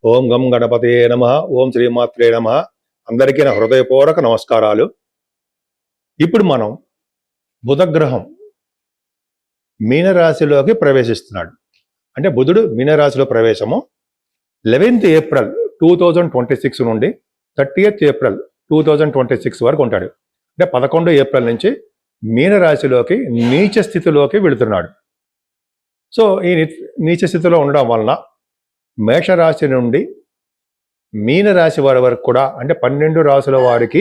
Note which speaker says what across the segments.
Speaker 1: ఓం గం గణపతయే నమః. ఓం శ్రీమాత్రే నమః. అందరికీ నా హృదయపూర్వక నమస్కారాలు. ఇప్పుడు మనం బుధగ్రహం మీనరాశిలోకి ప్రవేశిస్తున్నాడు. అంటే బుధుడు మీనరాశిలో ప్రవేశము 11th ఏప్రిల్ 2026 నుండి 30th ఏప్రిల్ 2026 వరకు ఉంటాడు. అంటే 11 ఏప్రిల్ నుంచి మీనరాశిలోకి నీచ స్థితిలోకి వెళుతున్నాడు. సో ఈ నీచ స్థితిలో ఉండడం వలన మేషరాశి నుండి మీనరాశి వారి వరకు కూడా, అంటే 12 రాశుల వారికి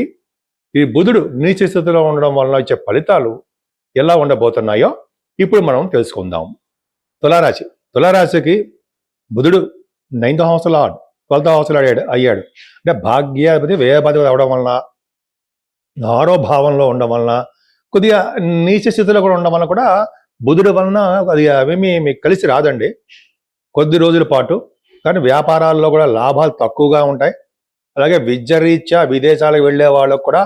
Speaker 1: ఈ బుధుడు నీచ స్థితిలో ఉండడం వలన వచ్చే ఫలితాలు ఎలా ఉండబోతున్నాయో ఇప్పుడు మనం తెలుసుకుందాం. తులారాశికి బుధుడు 9th house lord 12th house lord అయ్యాడు. అంటే భాగ్యాధిపతి వ్యయాధిపతి అవడం వలన, 6వ భావంలో ఉండడం వలన, కొద్దిగా నీచ స్థితిలో కూడా ఉండడం వలన కూడా బుధుడు వలన అది అవేమీ మీకు కలిసి రాదండి కొద్ది రోజుల పాటు. కానీ వ్యాపారాల్లో కూడా లాభాలు తక్కువగా ఉంటాయి. అలాగే విద్యారీత్యా విదేశాలకు వెళ్ళే వాళ్ళకు కూడా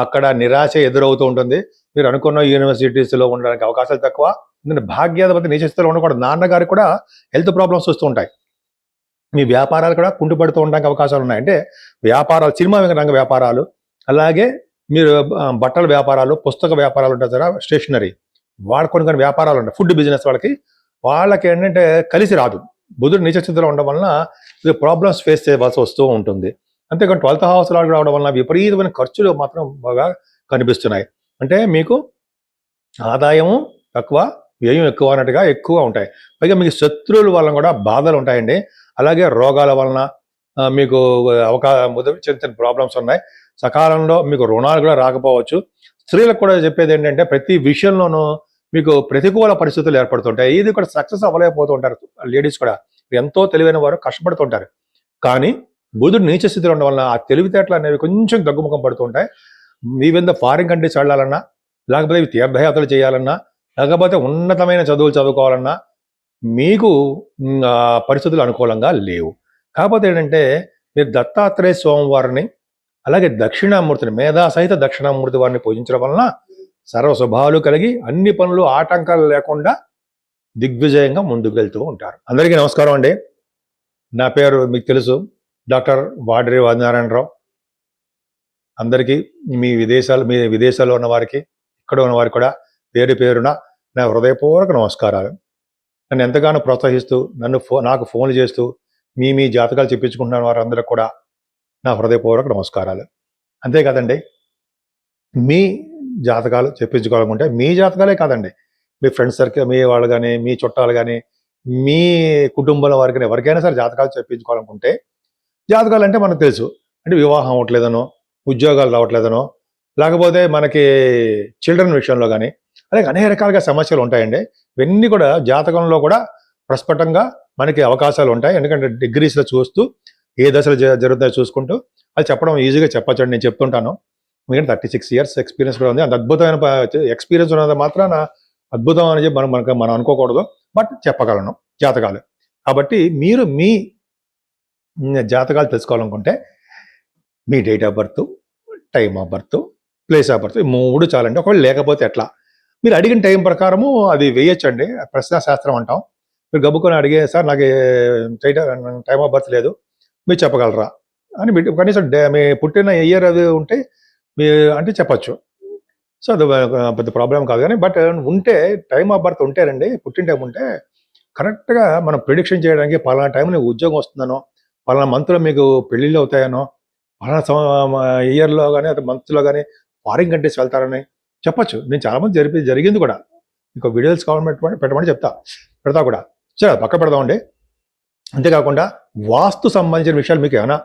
Speaker 1: అక్కడ నిరాశ ఎదురవుతూ ఉంటుంది. మీరు అనుకున్న యూనివర్సిటీస్లో ఉండడానికి అవకాశాలు తక్కువ. ఎందుకంటే భాగ్యాధిపతి నీచ స్థితిలో ఉండకూడదు. నాన్నగారికి కూడా హెల్త్ ప్రాబ్లమ్స్ వస్తూ ఉంటాయి. మీ వ్యాపారాలు కూడా కుంటుపడుతూ ఉండడానికి అవకాశాలు ఉన్నాయి. అంటే వ్యాపారాలు, సినిమా రంగ వ్యాపారాలు, అలాగే మీరు బట్టల వ్యాపారాలు, పుస్తక వ్యాపారాలు ఉంటాయి కదా, స్టేషనరీ, వాళ్ళ కొన్ని వ్యాపారాలు ఉంటాయి. ఫుడ్ బిజినెస్ వాళ్ళకి ఏంటంటే కలిసి రాదు. బుధుడు నీచ స్థితిలో ఉండడం వలన ప్రాబ్లమ్స్ ఫేస్ చేయవలసి వస్తూ ఉంటుంది. అంతేకాని 12th హౌస్ లాగా రావడం వలన విపరీతమైన ఖర్చులు మాత్రం బాగా కనిపిస్తున్నాయి. అంటే మీకు ఆదాయము తక్కువ, వ్యయం ఎక్కువ అన్నట్టుగా ఎక్కువ ఉంటాయి. పైగా మీకు శత్రువుల వలన కూడా బాధలు ఉంటాయండి. అలాగే రోగాల వలన మీకు చిన్న చిన్న ప్రాబ్లమ్స్ ఉన్నాయి. సకాలంలో మీకు రుణాలు కూడా రాకపోవచ్చు. స్త్రీలకు కూడా చెప్పేది ఏంటంటే ప్రతి విషయంలోనూ మీకు ప్రతికూల పరిస్థితులు ఏర్పడుతుంటాయి. ఇది కూడా సక్సెస్ అవ్వలేకపోతూ ఉంటారు. లేడీస్ కూడా ఎంతో తెలివైన వారు కష్టపడుతుంటారు. కానీ బుధుడు నీచ స్థితిలో ఉండడం వల్ల ఆ తెలివితేటలు అనేవి కొంచెం తగ్గుముఖం పడుతుంటాయి. ఈవెన్ ఫారిన్ కంట్రీస్ వెళ్ళాలన్నా, లేకపోతే తీర్థయాత్రలు చేయాలన్నా, లేకపోతే ఉన్నతమైన చదువులు చదువుకోవాలన్నా మీకు పరిస్థితులు అనుకూలంగా లేవు. కాకపోతే ఏంటంటే మీరు దత్తాత్రేయ స్వామివారిని, అలాగే దక్షిణామూర్తిని, మేధా సహిత దక్షిణామూర్తి వారిని పూజించడం వలన సర్వ శుభాలు కలిగి అన్ని పనులు ఆటంకాలు లేకుండా దిగ్విజయంగా ముందుకు వెళ్తూ ఉంటారు. అందరికీ నమస్కారం అండి. నా పేరు మీకు తెలుసు, డాక్టర్ వాడ్రి ఆదినారాయణరావు. అందరికీ మీ విదేశాల్లో ఉన్న వారికి, ఇక్కడ ఉన్న వారికి కూడా పేరు పేరున నా హృదయపూర్వక నమస్కారాలు. నన్ను ఎంతగానో ప్రోత్సహిస్తూ నాకు ఫోన్లు చేస్తూ మీ జాతకాలు చెప్పించుకుంటున్న వారందరూ కూడా నా హృదయపూర్వక నమస్కారాలు. అంతేకాదండి, మీ జాతకాలు చెప్పించుకోవాలనుకుంటే మీ జాతకాలే కాదండి, మీ ఫ్రెండ్స్ సర్కిల్, మీ వాళ్ళు కానీ, మీ చుట్టాలు కానీ, మీ కుటుంబంలో వారికి ఎవరికైనా సరే జాతకాలు చెప్పించుకోవాలనుకుంటే, జాతకాలు అంటే మనకు తెలుసు, అంటే వివాహం అవ్వట్లేదనో, ఉద్యోగాలు రావట్లేదనో, లేకపోతే మనకి చిల్డ్రన్ విషయంలో కానీ, అలాగే అనేక రకాలుగా సమస్యలు ఉంటాయండి. ఇవన్నీ కూడా జాతకంలో కూడా ప్రస్ఫుటంగా మనకి అవకాశాలు ఉంటాయి. ఎందుకంటే డిగ్రీస్లో చూస్తూ ఏ దశలు జరుగుతాయో చూసుకుంటూ అది చెప్పడం ఈజీగా చెప్పచ్చండి. నేను చెప్తుంటాను. ఎందుకంటే 36 years ఎక్స్పీరియన్స్ కూడా ఉంది. అంత అద్భుతమైన ఎక్స్పీరియన్స్ ఉన్నది మాత్రాన అద్భుతం అని చెప్పి మనం అనుకోకూడదు. బట్ చెప్పగలను జాతకాలు. కాబట్టి మీరు మీ జాతకాలు తెలుసుకోవాలనుకుంటే మీ date of birth, time of birth, place of birth, 3 చాలండి. ఒకవేళ లేకపోతే ఎట్లా, మీరు అడిగిన టైం ప్రకారము అది వేయచ్చండి. ప్రశ్నాశాస్త్రం అంటాం. మీరు గబుకొని అడిగే, సార్ నాకు టైమ్ ఆఫ్ బర్త్ లేదు, మీరు చెప్పగలరా అని కనీసం మీ పుట్టిన ఇయర్ అది ఉంటే అంటే చెప్పచ్చు. సో అది పెద్ద ప్రాబ్లం కాదు. కానీ బట్ ఉంటే, టైమ్ ఆఫ్ బర్త్ ఉంటేనండి, పుట్టిన టైం ఉంటే కరెక్ట్గా మనం ప్రిడిక్షన్ చేయడానికి పలానా టైంలో ఉద్యోగం వస్తుందనో, పలానా మంత్లో మీకు పెళ్ళిళ్ళు అవుతాయనో, పలానా ఇయర్లో కానీ అది మంత్లో కానీ ఫారిన్ కంట్రీస్ వెళ్తారని చెప్పచ్చు. నేను చాలామంది జరిగింది కూడా. మీకు వీడియోస్ కావాలని పెట్టమని పెడతా కూడా. సరే, పక్క పెడదామండి. అంతేకాకుండా వాస్తు సంబంధించిన విషయాలు మీకు ఏమైనా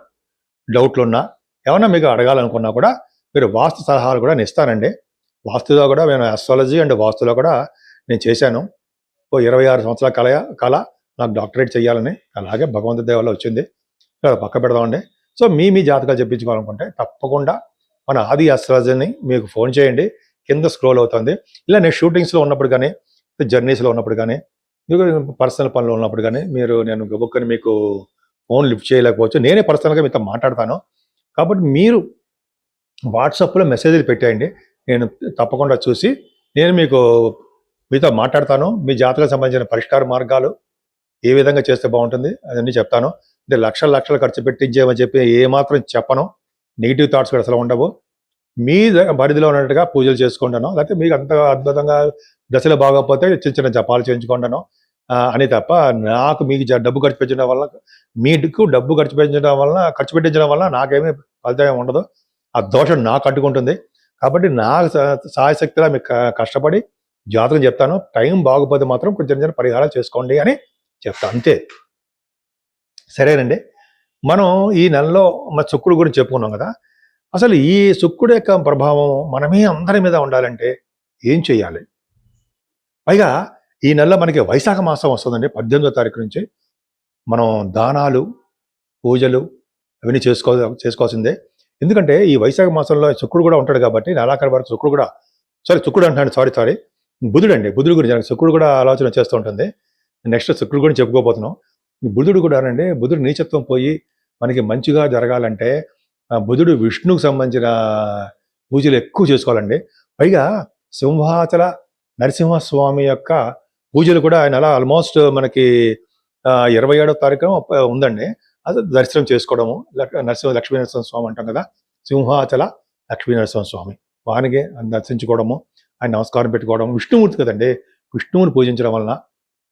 Speaker 1: డౌట్లు ఉన్నా, ఏమైనా మీకు అడగాలనుకున్నా కూడా మీరు వాస్తు సలహాలు కూడా నేను ఇస్తానండి. వాస్తులో కూడా నేను ఆస్ట్రాలజీ అండ్ వాస్తులో కూడా నేను చేశాను. 26 సంవత్సరాల కాల నాకు డాక్టరేట్ చేయాలని, అలాగే భగవంతు దయ వల్ల వచ్చింది. పక్క పెడదామండి. సో మీ జాతకాలు చెప్పించుకోవాలనుకుంటే తప్పకుండా మన ఆది ఆస్ట్రాలజీని మీకు ఫోన్ చేయండి. కింద స్క్రోల్ అవుతుంది. ఇలా నేను షూటింగ్స్లో ఉన్నప్పుడు కానీ, జర్నీస్లో ఉన్నప్పుడు కానీ, మీకు పర్సనల్ పనులు ఉన్నప్పుడు కానీ నేను గబుక్కని మీకు ఫోన్ లిఫ్ట్ చేయలేకపోవచ్చు. నేనే పర్సనల్గా మీతో మాట్లాడతాను. కాబట్టి మీరు వాట్సాప్లో మెసేజ్లు పెట్టేయండి. నేను తప్పకుండా చూసి నేను మీతో మాట్లాడతాను. మీ జాతకాలకు సంబంధించిన పరిష్కార మార్గాలు ఏ విధంగా చేస్తే బాగుంటుంది అదన్నీ చెప్తాను. అంటే లక్షలు లక్షలు ఖర్చు పెట్టించేమని చెప్పి ఏమాత్రం చెప్పను. నెగిటివ్ థాట్స్ కూడా అసలు ఉండవు. మీ పరిధిలో ఉన్నట్టుగా పూజలు చేసుకుంటాను, లేకపోతే మీకు అంత అద్భుతంగా దశలు బాగోకపోతే చిన్న చిన్న జపాలు చేయించుకుంటాను అని తప్ప, నాకు మీకు డబ్బు ఖర్చు పెట్టడం వల్ల, మీకు డబ్బు ఖర్చు పెట్టించడం వల్ల నాకేమీ ఫలితం ఉండదు. ఆ దోషం నాకు అడ్డుకుంటుంది. కాబట్టి నా సాయశక్తిలా మీకు కష్టపడి జాతకం చెప్తాను. టైం బాగోపోతే మాత్రం కొంచెం చిన్న పరిహారాలు చేసుకోండి అని చెప్తాను, అంతే. సరేనండి. మనం ఈ నెలలో మన శుక్రుడు గురించి చెప్పుకున్నాం కదా. అసలు ఈ శుక్రుడు యొక్క ప్రభావం మనమే అందరి మీద ఉండాలంటే ఏం చేయాలి? పైగా ఈ నెలలో మనకి వైశాఖ మాసం వస్తుందండి. 18వ తారీఖు నుంచి మనం దానాలు, పూజలు అవన్నీ చేసుకోవాల్సిందే. ఎందుకంటే ఈ వైశాఖ మాసంలో శుక్రుడు కూడా ఉంటాడు కాబట్టి, నెలాఖరు వరకు శుక్రుడు కూడా, శుక్రుడు అంటాడు, సారీ బుధుడు అండి. బుధుడు గురించి శుక్రుడు కూడా ఆలోచన చేస్తూ ఉంటుంది. నెక్స్ట్ శుక్రుడు గురించి చెప్పుకోబోతున్నాం. బుధుడు కూడా అండి, బుధుడు నీచత్వం పోయి మనకి మంచిగా జరగాలంటే బుధుడు విష్ణువుకు సంబంధించిన పూజలు ఎక్కువ చేసుకోవాలండి. పైగా సింహాచల నరసింహస్వామి యొక్క పూజలు కూడా ఆయన అలా ఆల్మోస్ట్ మనకి 27వ తారీఖు ఉందండి. అది దర్శనం చేసుకోవడము. లక్ష్మీ నరసింహ స్వామి అంటాం కదా, సింహాచల లక్ష్మీ నరసింహ స్వామి, వారికి దర్శించుకోవడము, ఆయన నమస్కారం పెట్టుకోవడం. విష్ణుమూర్తి కదండి, విష్ణువుని పూజించడం వలన.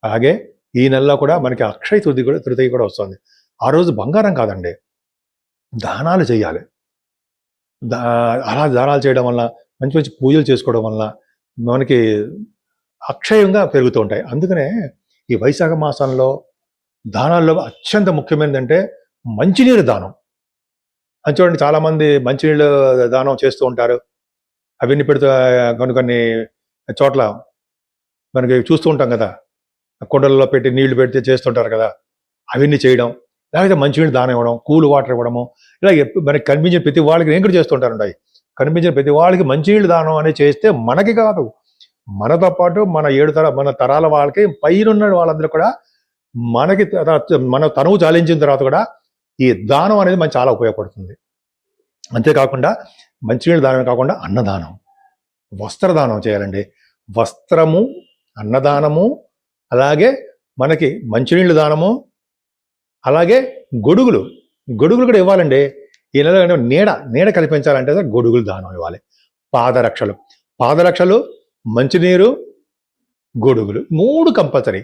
Speaker 1: అలాగే ఈ నెలలో కూడా మనకి అక్షయ తృతీయ కూడా వస్తుంది. ఆ రోజు బంగారం కాదండి, దానాలు చేయాలి. అలా దానాలు చేయడం వల్ల, మంచి మంచి పూజలు చేసుకోవడం వల్ల మనకి అక్షయంగా పెరుగుతూ ఉంటాయి. అందుకనే ఈ వైశాఖ మాసంలో దానాల్లో అత్యంత ముఖ్యమైనదంటే మంచినీరు దానం అని. చూడండి, చాలామంది మంచినీళ్ళు దానం చేస్తూ ఉంటారు. అవన్నీ పెడుతూ కొన్ని చోట్ల మనకి చూస్తూ ఉంటాం కదా, కుండలలో పెట్టి నీళ్లు పెడితే చేస్తుంటారు కదా, అవన్నీ చేయడం. లేకపోతే మంచినీళ్ళు దానం ఇవ్వడం, కూల్ వాటర్ ఇవ్వడము. ఇలా మనకి కనిపించిన ప్రతి వాళ్ళకి నేను కూడా చేస్తుంటారు. కనిపించిన ప్రతి వాళ్ళకి మంచినీళ్ళు దానం అనేది చేస్తే మనకి కాదు, మనతో పాటు మన తరాల వాళ్ళకి, పైన వాళ్ళందరూ కూడా మనకి మన తనువు చాలించిన తర్వాత కూడా ఈ దానం అనేది మనకి చాలా ఉపయోగపడుతుంది. అంతేకాకుండా మంచినీళ్ళు దానం కాకుండా అన్నదానం, వస్త్రదానం చేయాలండి. వస్త్రము, అన్నదానము, అలాగే మనకి మంచినీళ్ళు దానము, అలాగే గొడుగులు కూడా ఇవ్వాలండి. ఈ నెల నీడ కల్పించాలంటే గొడుగులు దానం ఇవ్వాలి. పాదరక్షలు, మంచినీరు, గొడుగులు 3 కంపల్సరీ.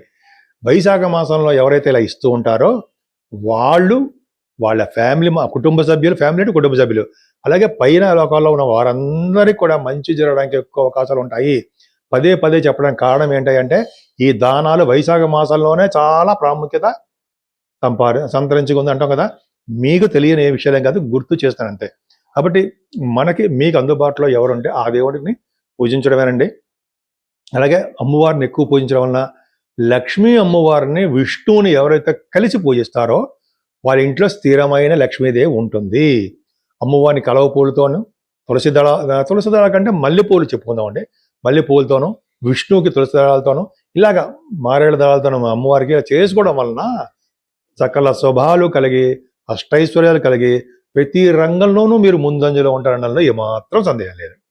Speaker 1: వైశాఖ మాసంలో ఎవరైతే ఇలా ఇస్తూ ఉంటారో వాళ్ళు, వాళ్ళ ఫ్యామిలీ, కుటుంబ సభ్యులు, అలాగే పైన లోకాల్లో ఉన్న వారందరికీ కూడా మంచి జరగడానికి ఎక్కువ అవకాశాలు ఉంటాయి. పదే చెప్పడానికి కారణం ఏంటంటే ఈ దానాలు వైశాఖ మాసంలోనే చాలా ప్రాముఖ్యత సంతరించుకుంది అంటాం కదా. మీకు తెలియని ఏ విషయాలేం కాదు, గుర్తు చేస్తానంతే. కాబట్టి మీకు అందుబాటులో ఎవరుంటే ఆ దేవుడిని పూజించడమేనండి. అలాగే అమ్మవారిని ఎక్కువ పూజించడం వలన లక్ష్మీ అమ్మవారిని, విష్ణువుని ఎవరైతే కలిసి పూజిస్తారో వాళ్ళ ఇంట్లో స్థిరమైన లక్ష్మీదేవి ఉంటుంది. అమ్మవారిని కలవ పూలతోనూ, తులసి దళాల కంటే మల్లెపూలు చెప్పుకుందామండి, మల్లెపూలతోనూ, విష్ణువుకి తులసి దళాలతోనూ, ఇలాగా మారేడు దళాలతోనూ అమ్మవారికి చేసుకోవడం వలన సకల శుభాలు కలిగి, అష్టైశ్వర్యాలు కలిగి, ప్రతి రంగంలోనూ మీరు ముందంజలో ఉంటారనడంలో ఏమాత్రం సందేహం లేదు.